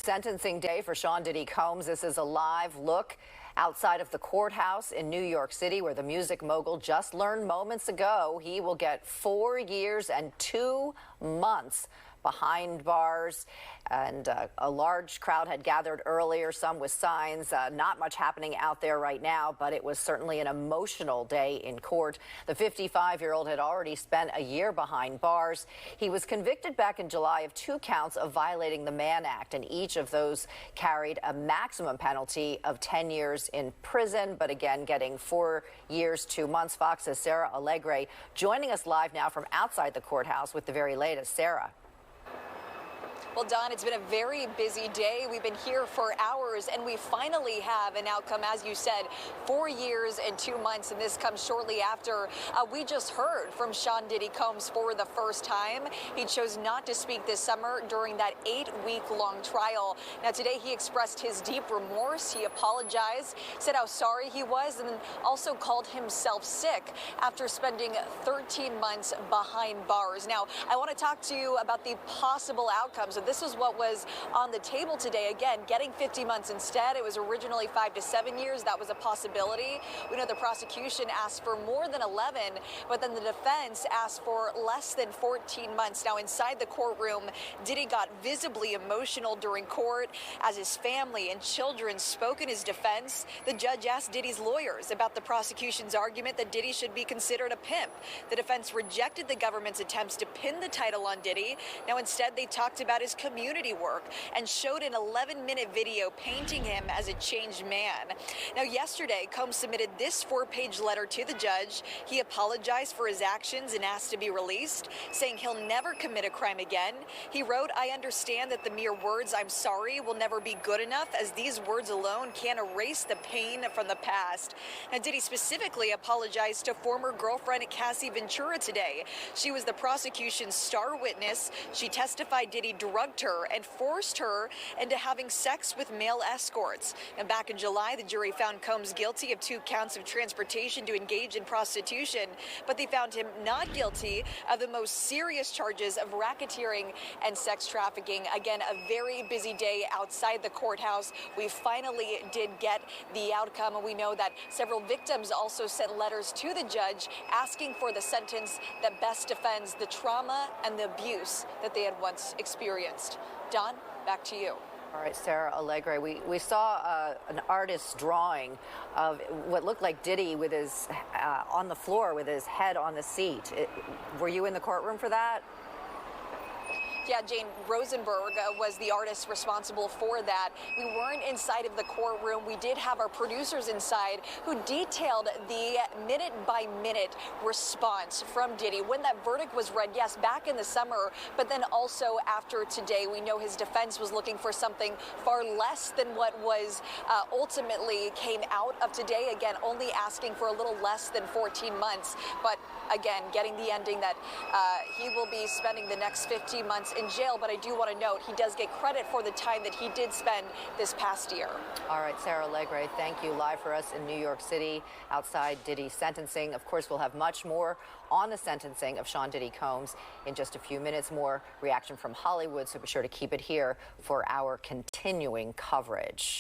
Sentencing day for Sean Diddy Combs. This is a live look outside of the courthouse in New York City, where the music mogul just learned moments ago he will get 4 years and 2 months behind bars. And a large crowd had gathered earlier, some with signs. Not much happening out there right now, but it was certainly an emotional day in court. The 55-year-old had already spent a year behind bars. He was convicted back in July of 2 counts of violating the Mann Act, and each of those carried a maximum penalty of 10 years in prison, but again, getting 4 years, 2 months. Fox's Sarah Allegre joining us live now from outside the courthouse with the very latest. Sarah. Well, Don, it's been a very busy day. We've been here for hours, and we finally have an outcome, as you said, 4 years and 2 months, and this comes shortly after we just heard from Sean Diddy Combs for the first time. He chose not to speak this summer during that 8-week-long trial. Now, today he expressed his deep remorse. He apologized, said how sorry he was, and also called himself sick after spending 13 months behind bars. Now, I want to talk to you about the possible outcomes. This is what was on the table today. Again, getting 50 months instead. It was originally 5 to 7 years. That was a possibility. We know the prosecution asked for more than 11, but then the defense asked for less than 14 months. Now, inside the courtroom, Diddy got visibly emotional during court as his family and children spoke in his defense. The judge asked Diddy's lawyers about the prosecution's argument that Diddy should be considered a pimp. The defense rejected the government's attempts to pin the title on Diddy. Now, instead, they talked about his community work and showed an 11-minute video painting him as a changed man. Now, yesterday, Combs submitted this 4-page letter to the judge. He apologized for his actions and asked to be released, saying he'll never commit a crime again. He wrote, "I understand that the mere words 'I'm sorry' will never be good enough, as these words alone can't erase the pain from the past." Now, Diddy specifically apologized to former girlfriend Cassie Ventura today. She was the prosecution's star witness. She testified Diddy drugged her and forced her into having sex with male escorts. And back in July, the jury found Combs guilty of 2 counts of transportation to engage in prostitution, but they found him not guilty of the most serious charges of racketeering and sex trafficking. Again, a very busy day outside the courthouse. We finally did get the outcome, and we know that several victims also sent letters to the judge asking for the sentence that best defends the trauma and the abuse that they had once experienced. Don, back to you. All right, Sarah Allegre, we saw an artist's drawing of what looked like Diddy with his on the floor with his head on the seat. Were you in the courtroom for that? Yeah, Jane Rosenberg was the artist responsible for that. We weren't inside of the courtroom. We did have our producers inside who detailed the minute-by-minute response from Diddy when that verdict was read, yes, back in the summer, but then also after today. We know his defense was looking for something far less than what was ultimately came out of today. Again, only asking for a little less than 14 months. But again, getting the ending that he will be spending the next 15 months in jail. But I do want to note he does get credit for the time that he did spend this past year. All right, Sarah Allegre, thank you. Live for us in New York City outside Diddy's sentencing. Of course, we'll have much more on the sentencing of Sean Diddy Combs in just a few minutes. More reaction from Hollywood, so be sure to keep it here for our continuing coverage.